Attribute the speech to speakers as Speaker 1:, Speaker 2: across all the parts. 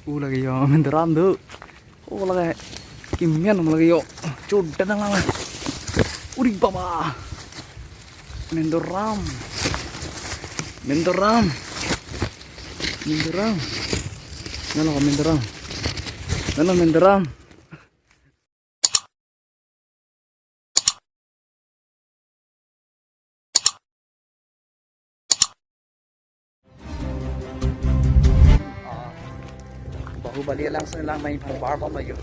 Speaker 1: lagi yo menderam tuh. Lagi kimian lagi yo. Cudan lang. Uri baba. Menderam. Menderam. Menderam. Nalo ka menderam. Nalo menderam. Bahubali lang sa lang may pang-barba ba yun.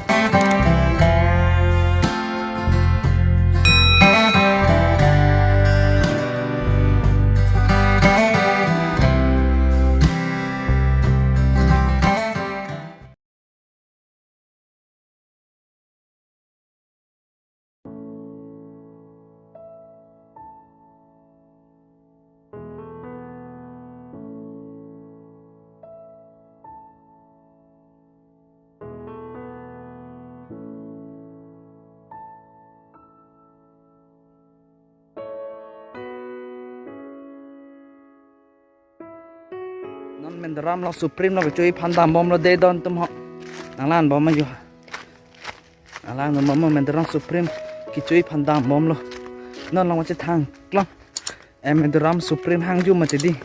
Speaker 1: Non menderam lo supreme lo cuy pandam bom lo de don tum ho nalan bom ayo nalan mom menderam supreme ki cuy pandam bom lo non lo mache thang klong menderam supreme hang ju mache di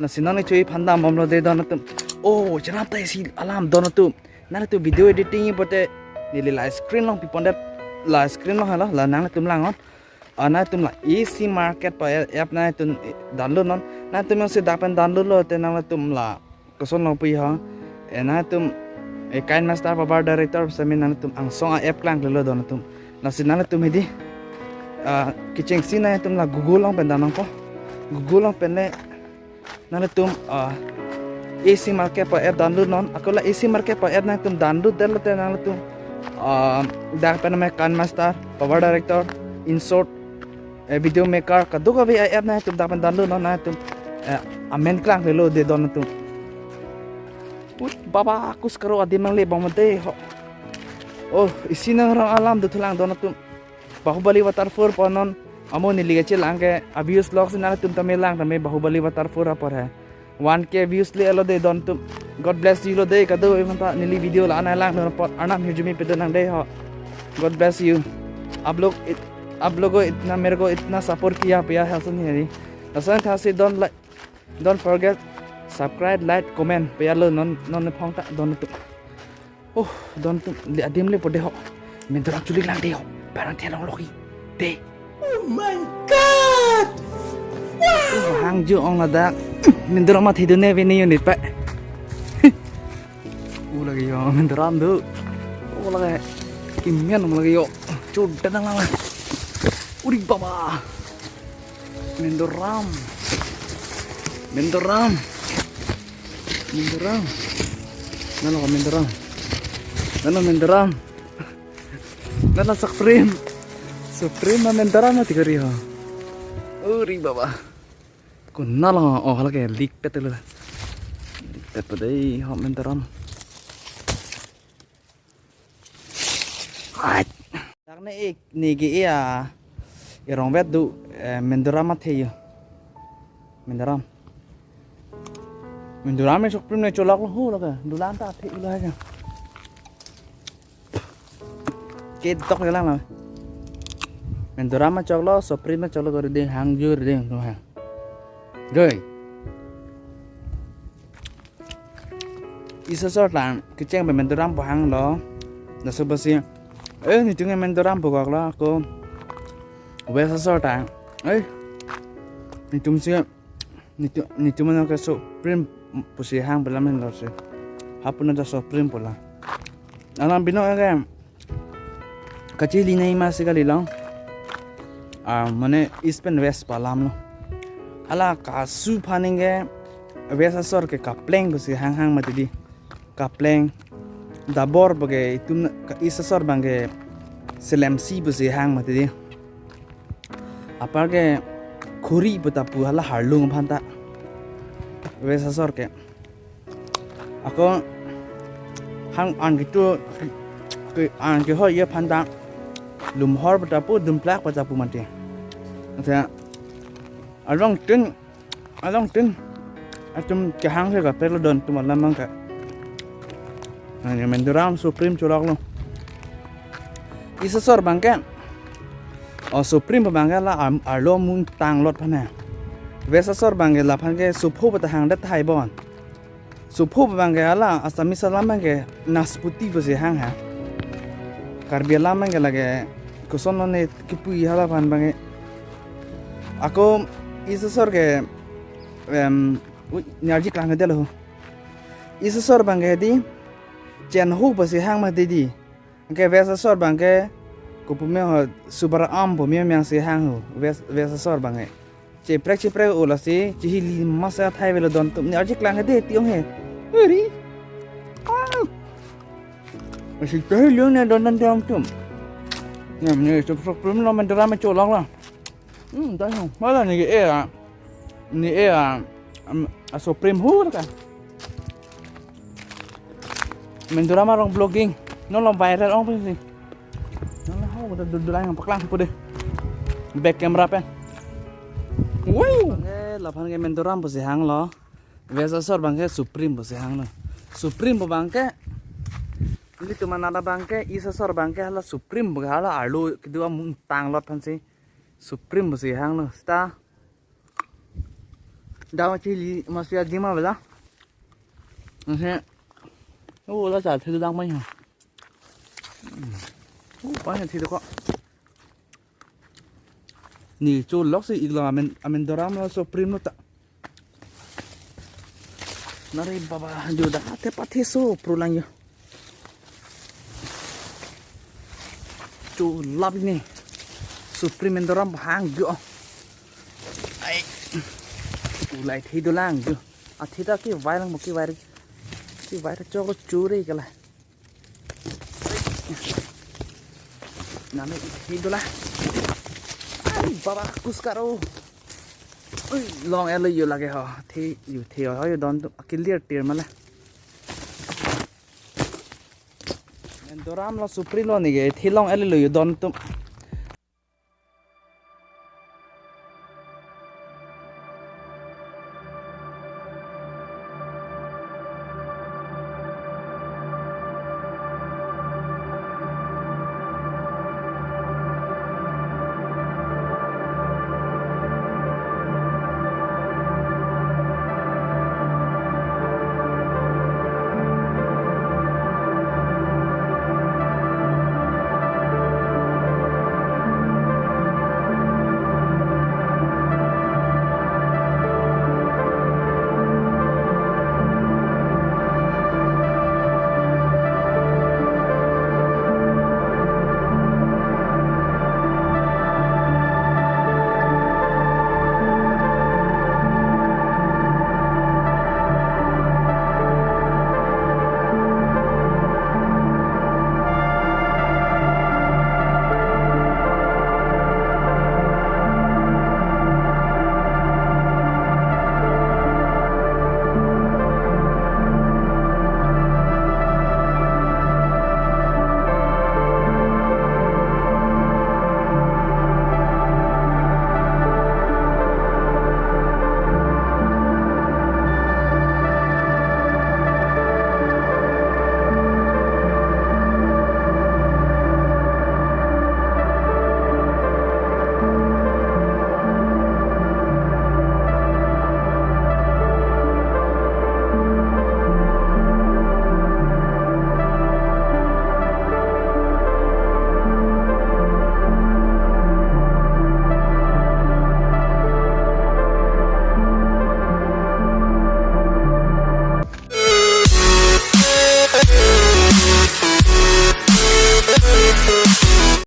Speaker 1: na sinan cuy pandam bom lo de don tum oh janap ta si alam don tum na tu video editing bote nili live screen long pipon dat live screen lo hala la nang tum langon ana tum la easy market pa app na tum download non na tum se dapan download lo te na tum la koson lo pi ha na tum e kain master pa bar director samin na tum ang song app klang lo don tum na sinana tum hidi kicheng sina tum la google long pendan ko google long penne na tum easy market pa app download non akola easy market pa app na tum download del te na tum dapan me kain master pa bar director insert video maker kaduga vi app na tum dapan download no na tum amen klang lo de don tum baba aku skaro adi mang le bang mate ho oh isina rang alam du thulang don tum bahubali waterfall ponon amo niliga che langke abuse logs na tum tame lang tame bahubali waterfall apar hai 1k views le alo de don tum god bless you lo de kadu evanta nili video la ana lang don pot anam hujumi pe don de ho god bless you आप लोगों इतना मेरे को इतना सपोर्ट किया पिया है सुनिए असन था से don't forget subscribe like comment पिया लो non phong ta don tu oh don tu adim le pode ho men dra chuli lang de ho parang thela loki de oh my god wow hang ju ong ada men dra ma thi ne ve ni unit pa lagi yo men dra am du lagi kimian lagi yo cudan lang Uri baba. Menderam. Menderam. Menderam. Nalo ka menderam. Nalo menderam. Nalo supreme. Supreme na menderam na tigari ha. Uri baba. Kun nalo oh halake leak petel. Leak petel ha menderam. Ai. Darne ek nigi ya. Irong vet du menderam atheyo menderam me supreme ne cholak lo hu laga dulan ta the ila ga ke tok la ma menderam ma choklo supreme choklo kar de hang jur de no ha rồi isa sort lan kicheng be menderam bo hang lo na subasi ni tunga menderam bo gak la ko Wesa sorta, ni tum sia, ni tum na ka so prim pusi hang belam hen lose, hapun na so prim pola. Alam bino aga, kacili na ima sekali lang, mane east pen west palam lo. Ala kasu paninge, wesa sor ke kapleng pusi hang mati di, kapleng, dabor bagai tum isa sor bangge selemsi pusi hang mati di. Apa ke khuri betapu hala harlung phanta wesa sor ke ako hang an gitu ke an ke ho ye phanta lum hor betapu dum plak betapu mate asa along tin atum ke hang se ka pelo don tu malam ka Này mình đưa ra Supreme cho lọc luôn. Isa sor bangke. Supreme bangke là ở lo mun tang lot pha nè. Vesa sor bangke là phan ke supho bata hang dat thai bon. Supho bangke là asami salam bangke nasputi bose hang ha. Karbiala bangke lage kuson ne kipui hala phan bangke. Ako isa sor ke nyarji klang de lo. Isa sor bangke di chen hu bose hang ma di. Ke vesa sor bangke kupumnya ho super am pumia yang si hang ho vesa sor bangke ceprek ulah si cihi masa thai velo don tum ni arjik lang de tiong he ri masih teh liung ne don tiong tum nem ni sok prum lo men drama cholong la dai ho mala ni e a supreme hu ka men drama rong blogging nó làm viral ông phải gì nó là hao udah duduk lang paklang po deh back camera pen wow cái lapan cái mentoram po si hang lo biasa sor bangke supreme po si hang lo supreme po bangke ini cuma nada bangke isa sor bangke hala supreme po hala alu kedua tang lot pan si supreme po si hang lo sta dawa chili masih ada mah bela masih lah chả thấy đang mấy hả quá thì được ạ nỉ cho lóc gì là mình đram nó supreme nó ta nó đây baba jo đã thế bắt thế số pro lang yo cho lap ini supreme mình đram hang jo ai lại thấy đồ lang jo à thế ta cái vai lang một cái vai ta cho có chú đây cái này nãy thì đó là ai baba kuskaro ơi long el yo lage ho thì ho yo don clear tier mala men doram la supreme lo ni ge thì long el yo don tum